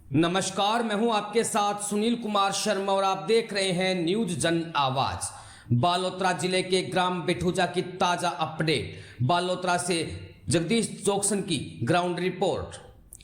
नमस्कार, मैं हूं आपके साथ सुनील कुमार शर्मा और आप देख रहे हैं न्यूज जन आवाज। बालोतरा जिले के ग्राम बिठूजा की ताजा अपडेट। बालोतरा से जगदीश जोक्सन की ग्राउंड रिपोर्ट।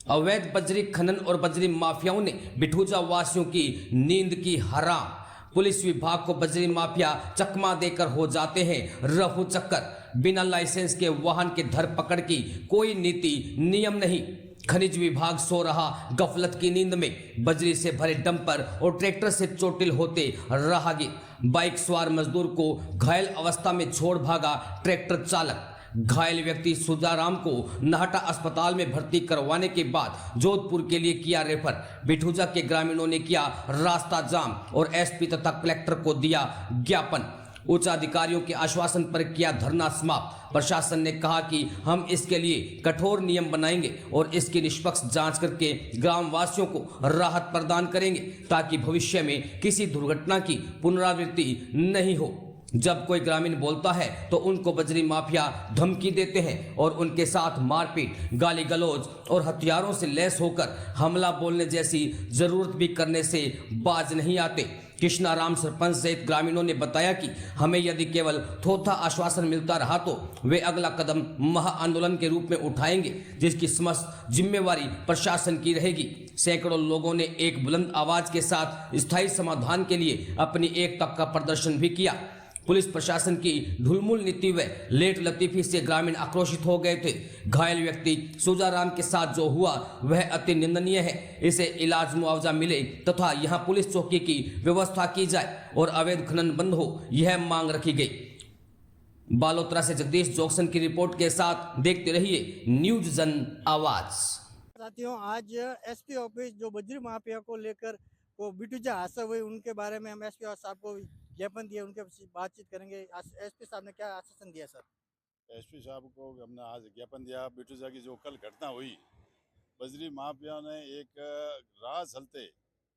अवैध बजरी खनन और बजरी माफियाओं ने बिठूजा वासियों की नींद की हराम। पुलिस विभाग को बजरी माफिया चकमा देकर हो जाते हैं रफू चक्कर। बिना लाइसेंस के वाहन की धरपकड़ की कोई नीति नियम नहीं। खनिज विभाग सो रहा गफलत की नींद में। बजरी से भरे डंपर और ट्रैक्टर से चोटिल होते राहगीर। बाइक सवार मजदूर को घायल अवस्था में छोड़ भागा ट्रैक्टर चालक। घायल व्यक्ति सुजाराम को नाहटा अस्पताल में भर्ती करवाने के बाद जोधपुर के लिए किया रेफर। बिठूजा के ग्रामीणों ने किया रास्ता जाम और एसपी तथा कलेक्टर को दिया ज्ञापन। उच्च अधिकारियों के आश्वासन पर किया धरना समाप्त। प्रशासन ने कहा कि हम इसके लिए कठोर नियम बनाएंगे और इसकी निष्पक्ष जांच करके ग्रामवासियों को राहत प्रदान करेंगे ताकि भविष्य में किसी दुर्घटना की पुनरावृत्ति नहीं हो। जब कोई ग्रामीण बोलता है तो उनको बजरी माफिया धमकी देते हैं और उनके साथ मारपीट, गाली गलौज और हथियारों से लैस होकर हमला बोलने जैसी जरूरत भी करने से बाज नहीं आते। कृष्णाराम सरपंच सहित ग्रामीणों ने बताया कि हमें यदि केवल थोथा आश्वासन मिलता रहा तो वे अगला कदम महाआंदोलन के रूप में उठाएंगे, जिसकी समस्त जिम्मेवारी प्रशासन की रहेगी। सैकड़ों लोगों ने एक बुलंद आवाज के साथ स्थायी समाधान के लिए अपनी एकता का प्रदर्शन भी किया। पुलिस प्रशासन की ढुलमुल नीति व लेट लतीफी से ग्रामीण आक्रोशित हो गए थे। घायल व्यक्ति सुजाराम के साथ जो हुआ वह अति निंदनीय है। इसे इलाज मुआवजा मिले तथा यहां पुलिस चौकी की व्यवस्था की जाए और अवैध खनन बंद हो, यह मांग रखी गई। बालोतरा से जगदीश जोक्सन की रिपोर्ट के साथ देखते रहिए न्यूज जन आवाज। साथियों, आज एसपी ऑफिस जो बजरी माफिया को लेकर वो बिटूजा हादसा हुए उनके बारे में हम एसपी साहब को ज्ञापन दिए, उनके बातचीत करेंगे। एसपी साहब ने क्या आश्वासन दिया सर? एसपी साहब को हमने आज ज्ञापन दिया। बिटूजा की जो कल घटना हुई, बजरी माफिया ने एक राह चलते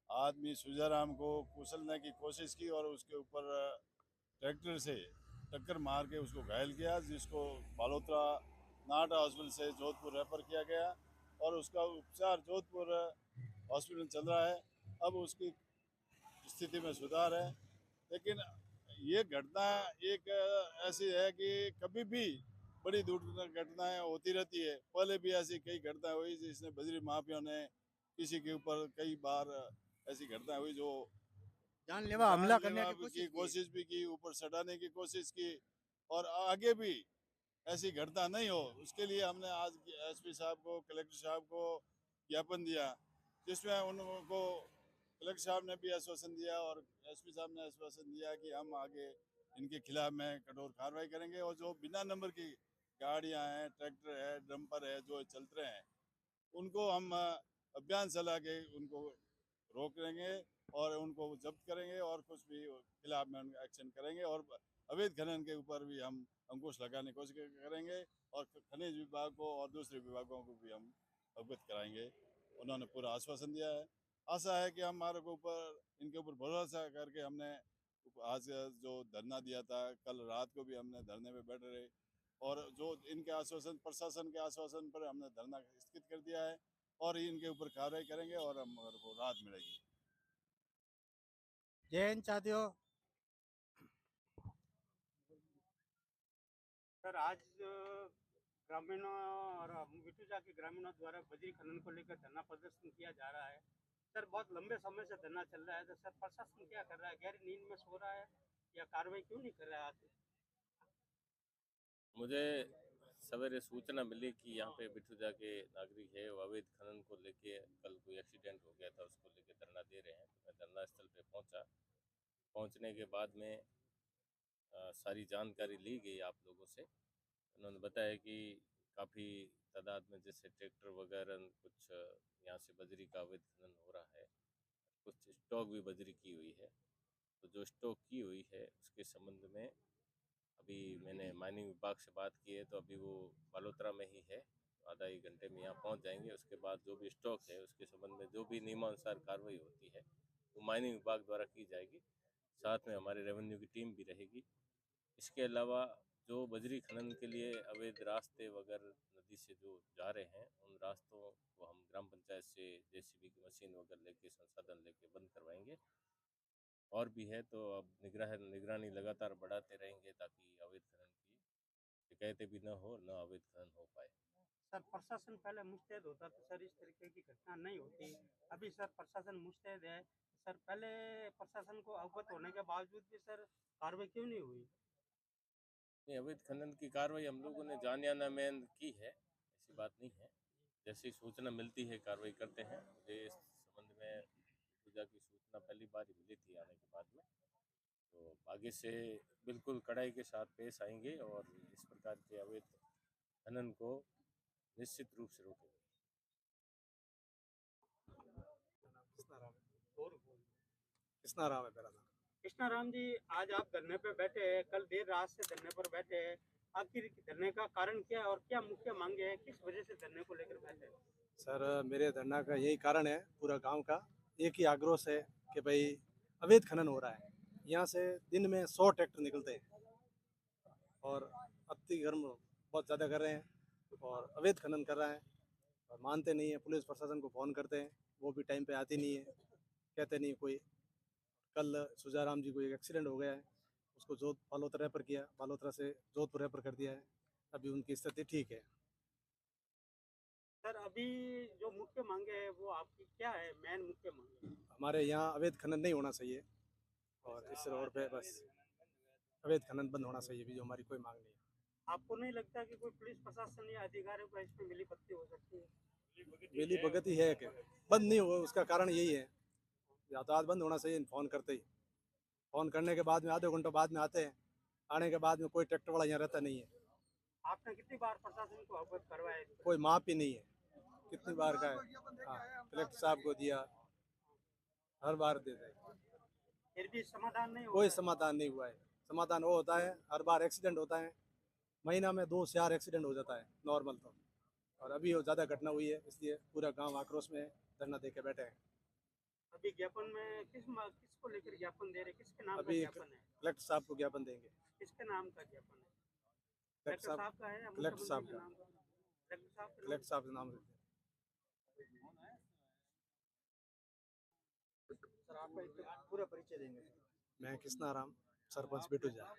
आदमी सुजाराम को कुचलने की कोशिश की और उसके ऊपर ट्रैक्टर से टक्कर मार के उसको घायल किया, जिसको बालोतरा नाटा हॉस्पिटल से जोधपुर रेफर किया गया और उसका उपचार जोधपुर हॉस्पिटल में चल रहा है। अब उसकी स्थिति में सुधार है, लेकिन ये घटना एक ऐसी है कि कभी भी बड़ी दुर्घटनाएं होती रहती है। पहले भी ऐसी कई घटनाएं हुई जिसने बजरी माफिया ने किसी के ऊपर कई बार ऐसी घटनाएं हुई जो जानलेवा हमला करने की कोशिश भी की, ऊपर सटाने की कोशिश की, और आगे भी ऐसी घटना नहीं हो उसके लिए हमने आज एसपी साहब को, कलेक्टर साहब को ज्ञापन दिया, जिसमें उनको कलेक्टर साहब ने भी आश्वासन दिया और एसपी साहब ने आश्वासन दिया कि हम आगे इनके खिलाफ में कठोर कार्रवाई करेंगे और जो बिना नंबर की गाड़ियां हैं, ट्रैक्टर है, डंपर है जो चल रहे हैं, उनको हम अभियान चला के उनको रोकेंगे और उनको जब्त करेंगे और कुछ भी खिलाफ में एक्शन करेंगे और अवैध खनन के ऊपर भी हम अंकुश लगाने की कोशिश करेंगे और खनिज विभाग को और दूसरे विभागों को भी हम अवगत कराएंगे। उन्होंने पूरा आश्वासन दिया है। आशा है कि हमारे को ऊपर इनके ऊपर भरोसा करके हमने आज जो धरना दिया था, कल रात को भी हमने धरने में बैठे रहे और जो इनके आश्वासन, प्रशासन के आश्वासन पर हमने धरना स्थगित कर दिया है और इनके ऊपर कार्रवाई करेंगे और हमारे को राहत मिलेगी। जय हिंद साथियों। सर, आज ग्रामीणों और बिटूजा के ग्रामीणों द्वारा बजरी खनन को लेकर धरना प्रदर्शन किया जा रहा है। सर, बहुत लंबे समय से धरना चल रहा है, तो सर प्रशासन क्या कर रहा है? गहरी नींद में सो रहा है या कार्रवाई क्यों नहीं कर रहा है आज? मुझे सवेरे सूचना मिली कि यहाँ पे बिठूजा के नागरिक है, वो अवैध खनन को लेके कल कोई एक्सीडेंट हो गया था, उसको लेके धरना दे रहे हैं। तो मैं धरना स्थल पे पहुँचा। पहुँचने के बाद में सारी जानकारी ली गई आप लोगों से। उन्होंने बताया कि काफ़ी तादाद में जैसे ट्रैक्टर वगैरह कुछ यहाँ से बजरी का अवैध खनन हो रहा है, कुछ स्टॉक भी बजरी की हुई है। तो जो स्टॉक की हुई है उसके संबंध में अभी मैंने माइनिंग विभाग से बात की है, तो अभी वो बालोतरा में ही है, तो आधा एक घंटे में यहाँ पहुँच जाएंगे। उसके बाद जो भी स्टॉक है उसके संबंध में जो भी नियमानुसार कार्रवाई होती है वो माइनिंग विभाग द्वारा की जाएगी। साथ में हमारे रेवेन्यू की टीम भी रहेगी। इसके अलावा जो बजरी खनन के लिए अवैध रास्ते वगैरह नदी से जो जा रहे हैं, उन रास्तों को हम ग्राम पंचायत से जेसीबी की मशीन वगैरह लेके संसाधन लेके बंद करवाएंगे। और भी है तो अब निगरानी लगातार बढ़ाते रहेंगे ताकि अवैध खनन की शिकायतें भी न हो, न अवैध खनन हो पाए। सर प्रशासन पहले मुस्तैद होता तो सर इस तरीके की घटना नहीं होती। अभी सर प्रशासन मुस्तैद है। सर पहले प्रशासन को अवगत होने के बावजूद भी सर कार्रवाई क्यों नहीं हुई? नहीं, अवैध खनन की कार्रवाई हम लोगों ने जानियाना में की है, ऐसी बात नहीं है। जैसी सूचना मिलती है कार्रवाई करते हैं। मुझे इस संबंध में पूजा की सूचना पहली बार ही मिली थी आने के बाद में, तो आगे से बिल्कुल कड़ाई के साथ पेश आएंगे और इस प्रकार के अवैध खनन को निश्चित रूप से रोकेंगे। कृष्णा राम है मेरा नाम। कृष्णा राम जी, आज आप धरने पे बैठे हैं, कल देर रात से धरने पर बैठे हैं। आखिर धरने का कारण क्या है और क्या मुख्य मांगे हैं? किस वजह से धरने को लेकर बैठे हैं? सर मेरे धरना का यही कारण है, पूरा गांव का एक ही आक्रोश है कि भाई अवैध खनन हो रहा है। यहाँ से दिन में 100 ट्रैक्टर निकलते हैं और अति गर्म बहुत ज़्यादा कर रहे हैं और अवैध खनन कर रहा है और मानते नहीं है। पुलिस प्रशासन को फ़ोन करते हैं, वो भी टाइम पे आती नहीं है, कहते नहीं कोई। कल सुजाराम जी को एक एक्सीडेंट हो गया है, उसको बालोतरा रेफर किया, बालोतरा से जोधपुर रेफर कर दिया है। अभी उनकी स्थिति ठीक है। सर अभी जो मुख्य मांगे है वो आपकी क्या है? मेन मुख्य मांगे हमारे यहाँ अवैध खनन नहीं होना चाहिए और इस रोड पे बस अवैध खनन बंद होना चाहिए, भी जो हमारी कोई मांग नहीं है। आपको नहीं लगता कि कोई पुलिस प्रशासन या अधिकारियों का इसमें मिली भगत हो सकती है? मिली भगत ही है कि बंद नहीं हुआ, उसका कारण यही है। यातायात बंद होना चाहिए। फ़ोन करते ही, फ़ोन करने के बाद में आधे घंटे बाद में आते हैं, आने के बाद में कोई ट्रैक्टर वाला यहाँ रहता नहीं है। आपने कितनी बार प्रशासन को अवगत करवाया इस पर? कोई माप ही नहीं है, कितनी बार का है। हाँ, कलेक्टर साहब को दिया, हर बार देते हैं, फिर भी समाधान नहीं कोई हुआ है। समाधान नहीं हुआ है। समाधान वो होता है, हर बार एक्सीडेंट होता है, महीना में 2 से 4 एक्सीडेंट हो जाता है नॉर्मल तो। और अभी वो ज़्यादा घटना हुई है, इसलिए पूरा गांव आक्रोश में धरना दे के बैठे हैं। अभी ज्ञापन में किसको लेकर ज्ञापन दे रहे, किसके नाम का अभी ज्ञापन है? कलेक्टर साहब को ज्ञापन देंगे। किसके नाम का ज्ञापन है? कलेक्टर कलेक्टर साहब, साहब का है या कलेक्टर साहब मुख्यमंत्री के का, नाम का? कलेक्टर साहब के नाम कलेक्टर साहब के नाम से। सर आपका एक पूरा परिचय देंगे। मैं कृष्णा राम, सरपंच बिटूजा।